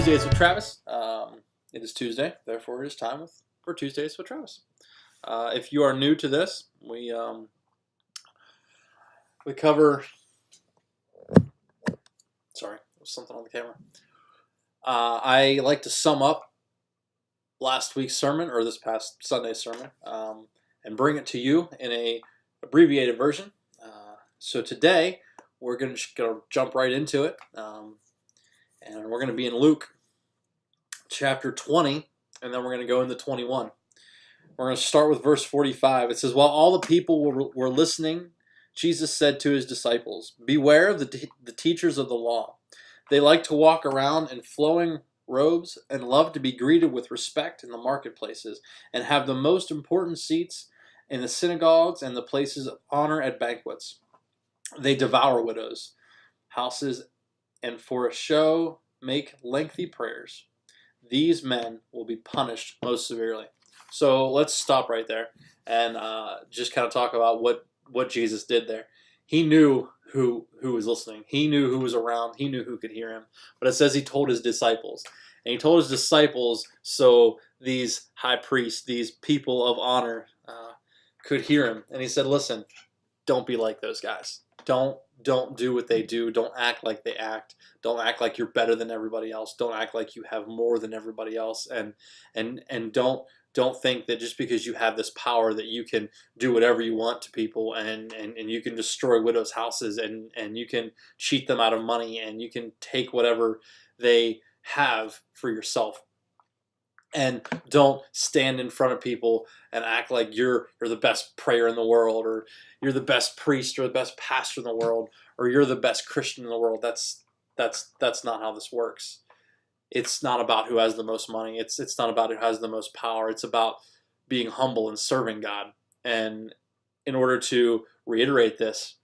Tuesdays with Travis. It is Tuesday, therefore it is time for Tuesdays with Travis. If you are new to this, we cover. Sorry, there was something on the camera. I like to sum up last week's sermon or this past Sunday's sermon and bring it to you in a abbreviated version. So today we're going to jump right into it, and we're going to be in Luke chapter 20, and then we're going to go into 21. We're going to start with verse 45. It says, "While all the people were listening, Jesus said to his disciples, 'Beware of the teachers of the law. They like to walk around in flowing robes and love to be greeted with respect in the marketplaces and have the most important seats in the synagogues and the places of honor at banquets. They devour widows' houses and for a show make lengthy prayers. These men will be punished most severely.'" So let's stop right there and just kind of talk about what Jesus did there. He knew who was listening. He knew who was around. He knew who could hear him. But it says he told his disciples. And he told his disciples so these high priests, these people of honor, could hear him. And he said, listen, don't be like those guys. Don't do what they do. Don't act like they act. Don't act like you're better than everybody else. Don't act like you have more than everybody else. And don't think that just because you have this power that you can do whatever you want to people and you can destroy widows' houses and you can cheat them out of money and you can take whatever they have for yourself. And don't stand in front of people and act like you're the best prayer in the world, or you're the best priest or the best pastor in the world, or you're the best Christian in the world. That's not how this works. It's not about who has the most money. It's not about who has the most power. It's about being humble and serving God. And in order to reiterate this,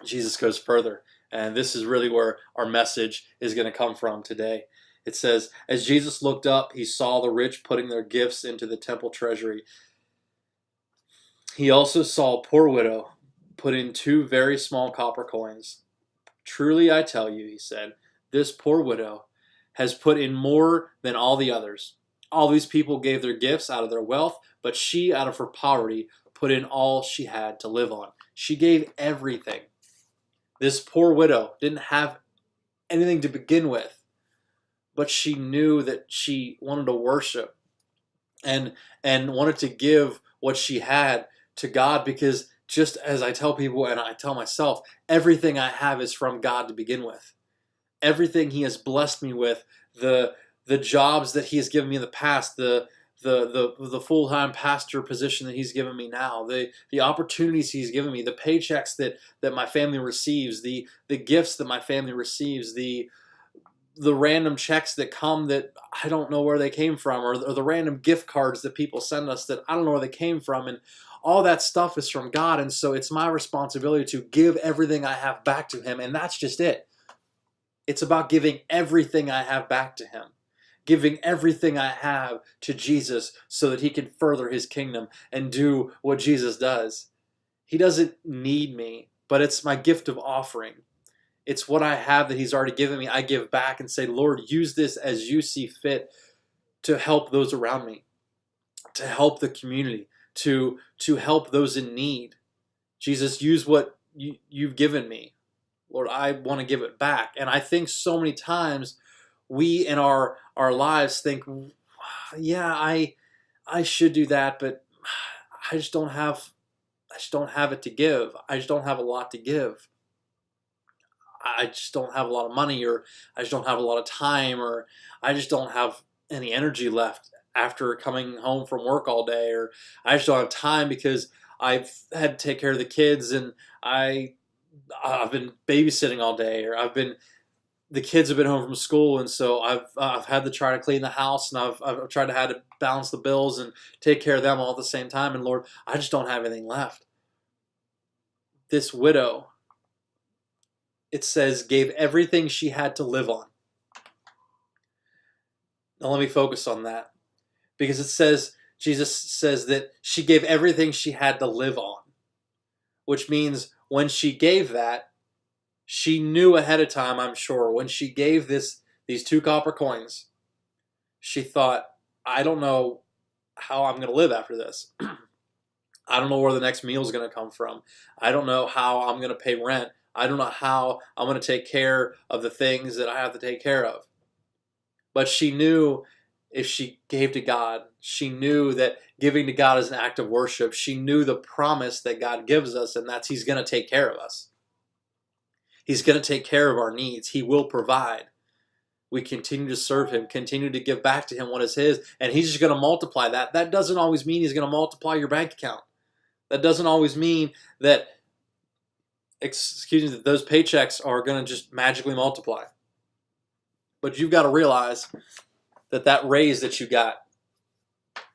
Jesus goes further. And this is really where our message is going to come from today. It says, "As Jesus looked up, he saw the rich putting their gifts into the temple treasury. He also saw a poor widow put in 2 very small copper coins. 'Truly I tell you,' he said, 'this poor widow has put in more than all the others. All these people gave their gifts out of their wealth, but she, out of her poverty, put in all she had to live on.'" She gave everything. This poor widow didn't have anything to begin with, but she knew that she wanted to worship and wanted to give what she had to God, because just as I tell people and I tell myself, everything I have is from God to begin with. Everything he has blessed me with, the jobs that he has given me in the past, the full-time pastor position that he's given me now, the opportunities he's given me, the paychecks that my family receives, the gifts that my family receives, the random checks that come that I don't know where they came from, or the random gift cards that people send us that I don't know where they came from, and all that stuff is from God. And so it's my responsibility to give everything I have back to him, and that's just it. It's about giving everything I have back to him, giving everything I have to Jesus so that he can further his kingdom and do what Jesus does. He doesn't need me, but it's my gift of offering. It's what I have that he's already given me. I give back and say, Lord, use this as you see fit to help those around me, to help the community, to help those in need. Jesus, use what you've given me. Lord, I want to give it back. And I think so many times we in our lives think, yeah, I should do that, but I just don't have it to give. I just don't have a lot to give. I just don't have a lot of money, or I just don't have a lot of time, or I just don't have any energy left after coming home from work all day, or I just don't have time because I've had to take care of the kids and I've been babysitting all day, or the kids have been home from school, and so I've had to try to clean the house, and I've tried to had to balance the bills and take care of them all at the same time, and Lord, I just don't have anything left. This widow, it says, gave everything she had to live on. Now let me focus on that, because it says, Jesus says that she gave everything she had to live on, which means when she gave that, she knew ahead of time, I'm sure, when she gave this these 2 copper coins, she thought, I don't know how I'm going to live after this. I don't know where the next meal is going to come from. I don't know how I'm going to pay rent. I don't know how I'm going to take care of the things that I have to take care of. But she knew if she gave to God, she knew that giving to God is an act of worship. She knew the promise that God gives us, and that's He's going to take care of us. He's going to take care of our needs. He will provide. We continue to serve Him, continue to give back to Him what is His, and He's just going to multiply that. That doesn't always mean He's going to multiply your bank account. That doesn't always mean that, that those paychecks are going to just magically multiply. But you've got to realize that that raise that you got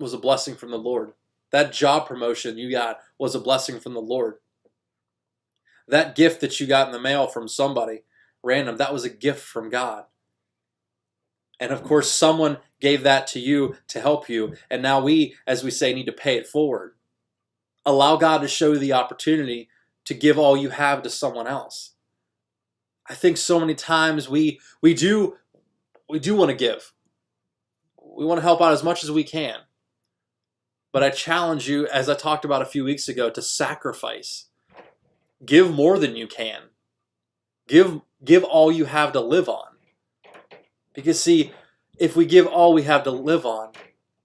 was a blessing from the Lord. That job promotion you got was a blessing from the Lord. That gift that you got in the mail from somebody random, that was a gift from God. And of course, someone gave that to you to help you. And now we, as we say, need to pay it forward. Allow God to show you the opportunity to give all you have to someone else. I think so many times we do want to give. We want to help out as much as we can. But I challenge you, as I talked about a few weeks ago, to sacrifice. Give more than you can. Give all you have to live on. Because see, if we give all we have to live on,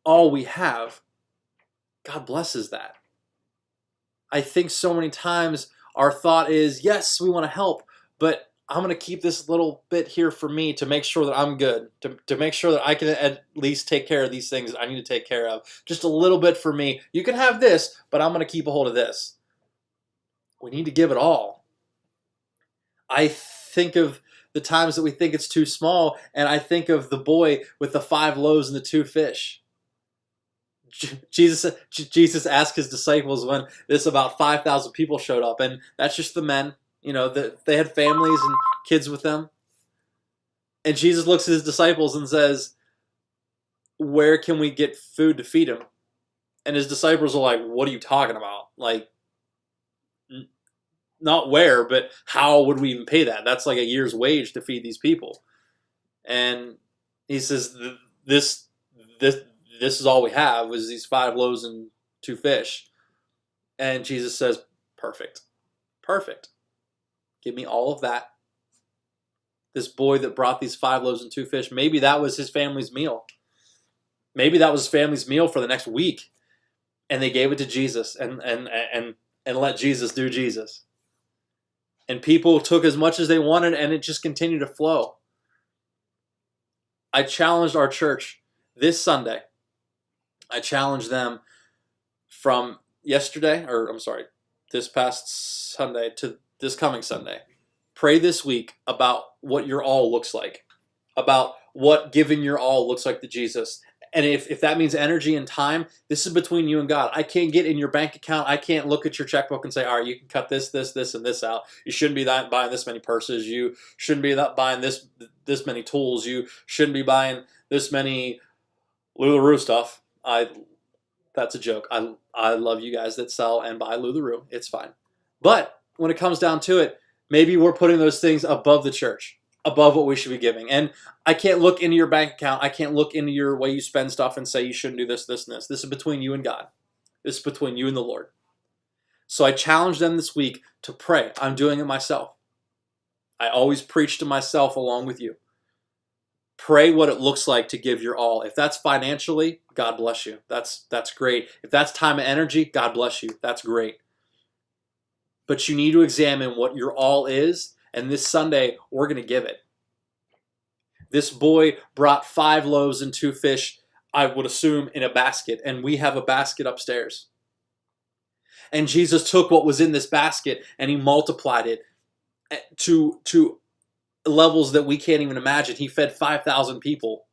all we have, God blesses that. I think so many times our thought is, yes, we want to help, but I'm going to keep this little bit here for me to make sure that I'm good, to make sure that I can at least take care of these things that I need to take care of. Just a little bit for me. You can have this, but I'm going to keep a hold of this. We need to give it all. I think of the times that we think it's too small, and I think of the boy with the 5 loaves and the 2 fish. Jesus asked his disciples when this about 5,000 people showed up, and that's just the men. They had families and kids with them. And Jesus looks at his disciples and says, where can we get food to feed them? And his disciples are like, what are you talking about? Like, not where, but how would we even pay that? That's like a year's wage to feed these people. And he says, this is all we have, was these 5 loaves and 2 fish. And Jesus says, perfect. Give me all of that. This boy that brought these 5 loaves and 2 fish, maybe that was his family's meal. Maybe that was his family's meal for the next week. And they gave it to Jesus and let Jesus do Jesus. And people took as much as they wanted, and it just continued to flow. I challenged our church this Sunday. I challenged them from this past Sunday to this coming Sunday. Pray this week about what your all looks like, about what giving your all looks like to Jesus. And if that means energy and time, this is between you and God. I can't get in your bank account. I can't look at your checkbook and say, all right, you can cut this, and this out. You shouldn't be buying this many purses. You shouldn't be buying this many tools. You shouldn't be buying this many LuLaRoe stuff. That's a joke. I love you guys that sell and buy LuLaRoe. It's fine. But when it comes down to it, maybe we're putting those things above the church, above what we should be giving. And I can't look into your bank account. I can't look into your way you spend stuff and say you shouldn't do this, this, and this. This is between you and God. This is between you and the Lord. So I challenge them this week to pray. I'm doing it myself. I always preach to myself along with you. Pray what it looks like to give your all. If that's financially, God bless you. That's great. If that's time and energy, God bless you. That's great. But you need to examine what your all is, and this Sunday, we're going to give it. This boy brought 5 loaves and 2 fish, I would assume, in a basket, and we have a basket upstairs. And Jesus took what was in this basket, and he multiplied it to levels that we can't even imagine. He fed 5,000 people,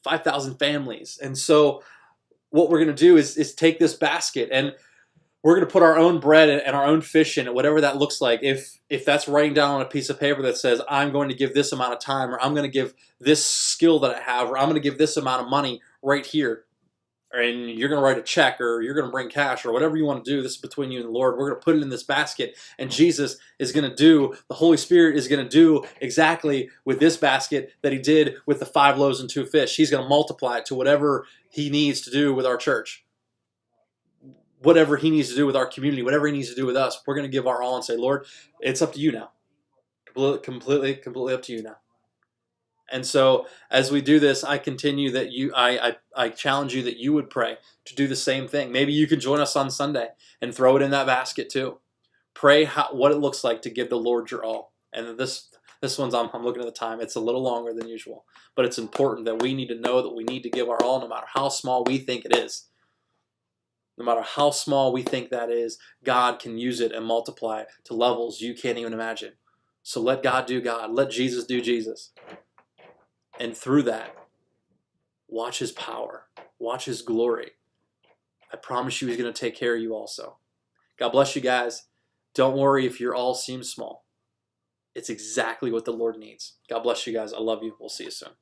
5,000 families. And so what we're going to do is take this basket, and we're going to put our own bread and our own fish in it, whatever that looks like. If that's writing down on a piece of paper that says, I'm going to give this amount of time, or I'm going to give this skill that I have, or I'm going to give this amount of money right here, and you're going to write a check, or you're going to bring cash, or whatever you want to do. This is between you and the Lord. We're going to put it in this basket, and Jesus is going to do, the Holy Spirit is going to do exactly with this basket that he did with the 5 loaves and 2 fish. He's going to multiply it to whatever he needs to do with our church, whatever he needs to do with our community, whatever he needs to do with us. We're going to give our all and say, Lord, it's up to you now. Completely up to you now. And so as we do this, I continue that I challenge you that you would pray to do the same thing. Maybe you could join us on Sunday and throw it in that basket too. Pray what it looks like to give the Lord your all. And this one's, I'm looking at the time, it's a little longer than usual, but it's important that we need to know that we need to give our all, no matter how small we think it is. No matter how small we think that is, God can use it and multiply it to levels you can't even imagine. So let God do God. Let Jesus do Jesus. And through that, watch his power. Watch his glory. I promise you he's going to take care of you also. God bless you guys. Don't worry if your all seems small. It's exactly what the Lord needs. God bless you guys. I love you. We'll see you soon.